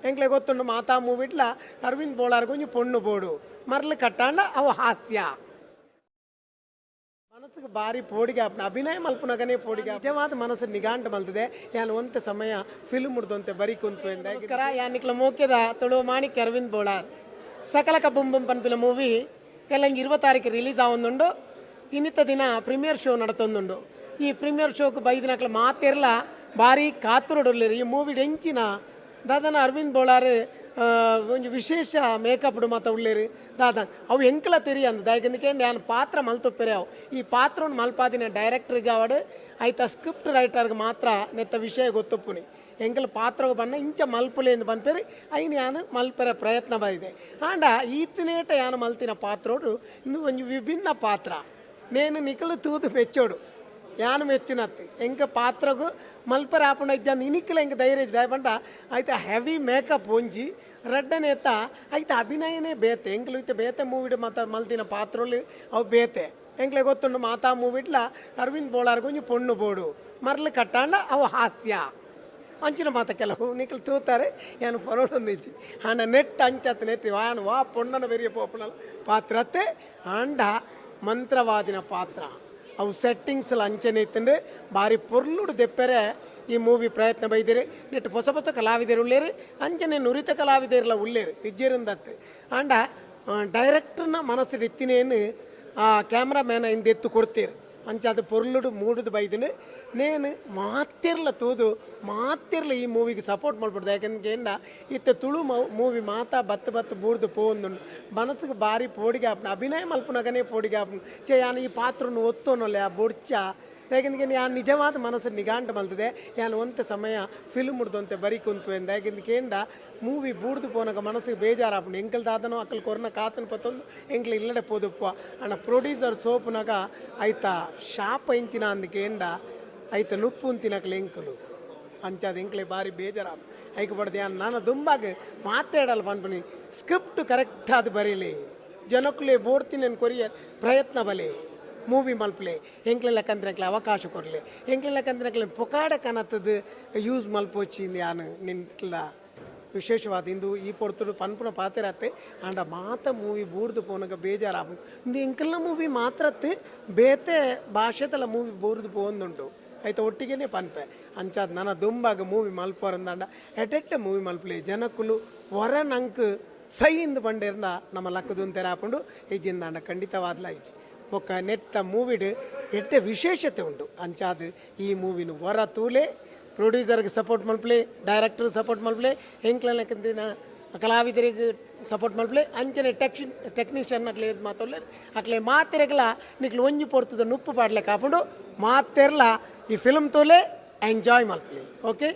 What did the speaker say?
ಎಂಕ್ಲೆ ಗೊತ್ತುಂಡು ಮಾತಾ ಮೂವಿಟ್ಲ ಅರವಿಂದ್ ಬೋಳಾರ್ ಕೊಂಚ ಪೊಣ್ಣು ಬೋಡು ಮರ್ಲು ಕಟ್ಟಾಂಡ ಅವು ಹಾಸ್ಯ ಮನಸ್ಸಿಗೆ ಭಾರಿ ಪೋಡಿಗೆ ಅಭಿನಯ ಮಲ್ಪುನಗನೇ ಪೋಡಿಗೆ ನಿಜವಾದ ಮನಸ್ಸು ನಿಗಾಂಟ ಮಲ್ತದೆ ಯಾನು ಒಂತ ಸಮಯ ಫಿಲ್ಮ್ ಮುಡ್ದಂತೆ ಬರಿ ಕುಂತು ಎಂದಸ್ಕರ ಯಾನಿಕ್ಲ ಮೋಕ್ಯದ ತುಳುವ ಮಾಣಿಕ್ಯ ಅರವಿಂದ್ ಬೋಳಾರ್ ಸಕಲಕ ಬುಂಬಂ ಪನ್ಪಿನ ಮೂವಿ ಎಲ್ಲಂಗೆ 20 ತಾರೀಕು ರಿಲೀಸ್ ಆವೊಂದುಂಡು ಇನ್ನಿತ್ತ ದಿನ ಪ್ರೀಮಿಯರ್ ಶೋ ನಡತೊಂದುಂಡು ಈ ಪ್ರೀಮಿಯರ್ ಶೋಕ್ಕೆ ಬೈದಿನಕ್ಲ ಮಾತೆರ್ಲ ಭಾರಿ ಕಾತುರಡುಲ್ಲೇರು ಈ ಮೂವಿ ಎಂಚಿನ ದಾದನ ಅರವಿಂದ್ ಬೋಳಾರ್ ಒಂದು ವಿಶೇಷ ಮೇಕಪ್ ಮಾತ ಉಳ್ಳೇರು ದಾದ ಅವು ಎಂಕಲ ತೆರಿ ಅಂದ ಯಾಕಂದ್ರೆ ನಾನು ಪಾತ್ರ ಮಲ್ತೊಪ್ಪೆರೆ ಅವು ಈ ಪಾತ್ರವನ್ನು ಮಲ್ಪಾದಿನ ಡೈರೆಕ್ಟ್ರಿಗೆ ಅವಡು ಆಯ್ತಾ ಸ್ಕ್ರಿಪ್ಟ್ ರೈಟರ್ಗೆ ಮಾತ್ರ ನೆತ್ತ ವಿಷಯ ಗೊತ್ತೊಪ್ಪುನಿ ಎಂಕಲ ಪಾತ್ರಗೆ ಬಣ್ಣ ಇಂಚ ಮಲ್ಪುಲೆ ಎಂದು ಬಂದ್ಪೇರಿ ಐನು ಯಾನು ಮಲ್ಪೆರ ಪ್ರಯತ್ನ ಬಂದಿದೆ ಆಂಡ ಈತನೇಟ ಯಾನು ಮಲ್ತಿನ ಪಾತ್ರೋಡು ಇನ್ನು ಒಂದು ವಿಭಿನ್ನ ಪಾತ್ರ ನೇನು ನಿಖಲು ತೂದು ಮೆಚ್ಚೋಡು ಯಾನು ಮೆಚ್ಚಿನತ್ತಿ ಎಂಕ ಪಾತ್ರಗೂ ಮಲ್ಪರ ಆಪುಂಡ ಜನ ಇನಿಕ್ಲ ಎಂಕ ಧೈರ್ಯ ಇದೆ ಬಂಡ ಆಯ್ತಾ ಹೆವಿ ಮೇಕಪ್ ಒಂಜಿ ರಡ್ಡನೇತ ಆಯ್ತಾ ಅಭಿನಯನೇ ಬೇತೆ ಎಂಕ್ಲು ಇತ್ತೆ ಬೇತೆ ಮೂವಿಡ್ ಮತ್ತು ಮಲ್ತಿನ ಪಾತ್ರೋಲಿ ಅವು ಬೇತೆ ಎಂಕ್ಲೆ ಗೊತ್ತುಂಡು ಮಾತಾ ಮೂವಿಟ್ಲ ಅರವಿಂದ್ ಬೋಳಾರ್ ಕೊಂಚ ಪೊಣ್ಣು ಬೋಡು ಮರ್ಲು ಕಟ್ಟಾಂಡ ಅವು ಹಾಸ್ಯ ಅಂಚಿನ ಮಾತ ಕೆಲವು ನಿಖಲು ತೂತಾರೆ ಏನು ಪರೋಡೊಂದಿಚ್ಚಿ ಆಂಡ ನೆಟ್ ಅಂಚತ್ ನೆಟ್ಟಿ ವಾನು ವಾ ಪೊಣ್ಣನ ಬೆರಿಯ ಪೋಪುನಲ್ ಪಾತ್ರತ್ತೆ ಆಂಡ ಮಂತ್ರವಾದಿನ ಪಾತ್ರ ಅವು ಸೆಟ್ಟಿಂಗ್ಸ್ಲ ಅಂಚನೆ ಇತ್ತಂಡು ಭಾರಿ ಪೊರ್ಲುಡು ದೆಪ್ಪರೆ ಈ ಮೂವಿ ಪ್ರಯತ್ನ ಬೈದಿರಿ ನೆಟ್ಟು ಹೊಸ ಹೊಸ ಕಲಾವಿದರು ಉಳ್ಳೇರು ಅಂಚನೆ ನುರಿತ ಕಲಾವಿದರೆಲ್ಲ ಉಳ್ಳೇರು ವಿಜಯರಿಂದತ್ತು ಆಂಡ ಡೈರೆಕ್ಟರ್ನ ಮನಸ್ಸು ಇತ್ತಿನೇನು ಆ ಕ್ಯಾಮ್ರಾಮ್ಯಾನ ಹಿಂದೆ ಎತ್ತು ಕೊಡ್ತೀರಿ ಅಂಚ ಅದು ಪೊರ್ಲುಡು ಮೂಡುದು ಬೈದಿನ ನೇನು ಮಾತಿರ್ಲ ತೂದು ಮಾತಿರ್ಲ ಈ ಮೂವಿಗೆ ಸಪೋರ್ಟ್ ಮಾಡ್ಬಿಡ್ದು ಯಾಕಂದ್ರೆ ಇತ್ತ ತುಳು ಮೂವಿ ಮಾತಾ ಬತ್ತು ಬೂರ್ದು ಪೋಂದು ಮನಸ್ಸಿಗೆ ಭಾರಿ ಪೋಡಿಗೆ ಅಭಿನಯ ಮಲ್ಪುನಗನೇ ಪೋಡಿಗೆ ಚೆ ಯಾನು ಈ ಪಾತ್ರನ ಒತ್ತೋನಲ್ಲ ಆ ಬೊಡ್ಚ ಯಾಕಂದ್ರೆ ಯಾನು ನಿಜವಾದ ಮನಸ್ಸು ನಿಗಾಂಟ ಮಲ್ತದೆ ಯಾನು ಒಂತ ಸಮಯ ಫಿಲ್ಮ್ ಮುಡ್ದಂತೆ ಬರಿ ಕುಂತು ಎಂದ ಯಾಕಂದ್ರೆ ಮೂವಿ ಬೂಡ್ದು ಪೋನಾಗ ಮನಸ್ಸಿಗೆ ಬೇಜಾರಾಪುಂಡು ಎಂಕಲ್ದಾದನೋ ಅಕ್ಕಲ್ ಕೊರನ ಕಾತನ ಪತ್ತೊಂದು ಎಂಕ್ಲ ಇಲ್ಲಡೆ ಪೋದಪ್ಪ ಅಣ್ಣ ಪ್ರೊಡ್ಯೂಸರ್ ಸೋಪುನಾಗ ಆಯ್ತಾ ಶಾಪ ಇಂಚಿನ ಅಂದಕೇಂಡ ಆಯ್ತಾ ನುಪ್ಪು ಅಂತಿನಕ್ಲೆ ಎಂಕಲು ಅಂಚಾದ ಎಂಕ್ಲೆ ಭಾರಿ ಬೇಜಾರಾಪ ಐಕೆ ಪಡ್ದು ಯಾನು ನಾನು ದುಂಬಾಗ ಮಾತಾಡಲ್ಲ ಪನ್ಪನಿ ಸ್ಕ್ರಿಪ್ಟ್ ಕರೆಕ್ಟ್ ಅದು ಬರೀಲಿ ಜನಕ್ಕಲೇ ಬೋಡ್ತೀನಿ ನಾನು ಕೊರಿಯ ಪ್ರಯತ್ನ ಬಲೆ ಮೂವಿ ಮಲ್ಪಲೆ ಎಂಕ್ಲೆಲ್ಲ ಕಂದ್ರಕ್ಲೆ ಅವಕಾಶ ಕೊಡಲಿ ಎಂಕ್ಲೆಲ್ಲ ಕಂದ್ರಕ್ಲೆ ಪೊಕಾಡ ಕನತ್ತದು ಯೂಸ್ ಮಲ್ಪೋಚಿಂದ ಯಾನು ನಿಂತಲ್ಲ ವಿಶೇಷವಾದ ಇಂದು ಈ ಪೊಡ್ತುಡು ಪನ್ಪುನ ಪಾತಿರತ್ತೆ ಆಂಡ ಮಾತ ಮೂವಿ ಬೂರ್ದು ಪೋನಾಗ ಬೇಜಾರಾಪು ಎಂಕಲ್ನ ಮೂವಿ ಮಾತ್ರತ್ತು ಬೇತೆ ಭಾಷೆದಲ್ಲ ಮೂವಿ ಬೂರ್ದು ಪೋಂದುಂಟು ಆಯ್ತಾ ಒಟ್ಟಿಗೆ ಪನ್ಪೆ ಅಂಚಾದ ನನ್ನ ದುಂಬಾಗ ಮೂವಿ ಮಲ್ಪೋರಂದಾಂಡ ಎಡ್ಡೆ ಮೂವಿ ಮಲ್ಪಲೆ ಜನಕ್ಕಲು ಹೊರ ನಂಕ್ ಸೈಯಿಂದ ಬಂಡೇರ್ನ ನಮ್ಮ ಲಕ್ಕದು ತೆರಾಪುಂಡು ಹೆಜ್ಜಿಂದಾಂಡ ಖಂಡಿತವಾದ್ಲ ಹೆಜ್ಜೆ ಒಕ್ಕ ನೆಟ್ಟ ಮೂವಿಡ್ ಎಡ್ಡೆ ವಿಶೇಷತೆ ಉಂಟು ಅಂಚಾದ ಈ ಮೂವಿನ ಹೊರ ತೂಲೆ ಪ್ರೊಡ್ಯೂಸರ್ಗೆ ಸಪೋರ್ಟ್ ಮಲ್ಪಲೆ ಡೈರೆಕ್ಟರ್ಗೆ ಸಪೋರ್ಟ್ ಮಲ್ಪಲೆ ಎಂಕ್ಲನ ಕಲಾವಿದರಿಗೆ ಸಪೋರ್ಟ್ ಮಲ್ಪಲೆ ಅಂಚನೆ ಟೆಕ್ನಿಷಿಯನ್ ಅಕ್ಲೆ ಇದು ಮಾತಾಡ್ಲೆ ಅಕ್ಲೆ ಮಾತೆರೆಗಲ ನಿಕ್ಲು ಒಂಜಿ ಪೊರ್ತದ ನುಪ್ಪು ಪಾಡ್ಲೆ ಕಾಪುಂಡು ಮಾತೆರ್ಲ ಈ ಫಿಲ್ಮ್ ತೋಲೆ ಎಂಜಾಯ್ ಮಲ್ಪಲೆ ಓಕೆ.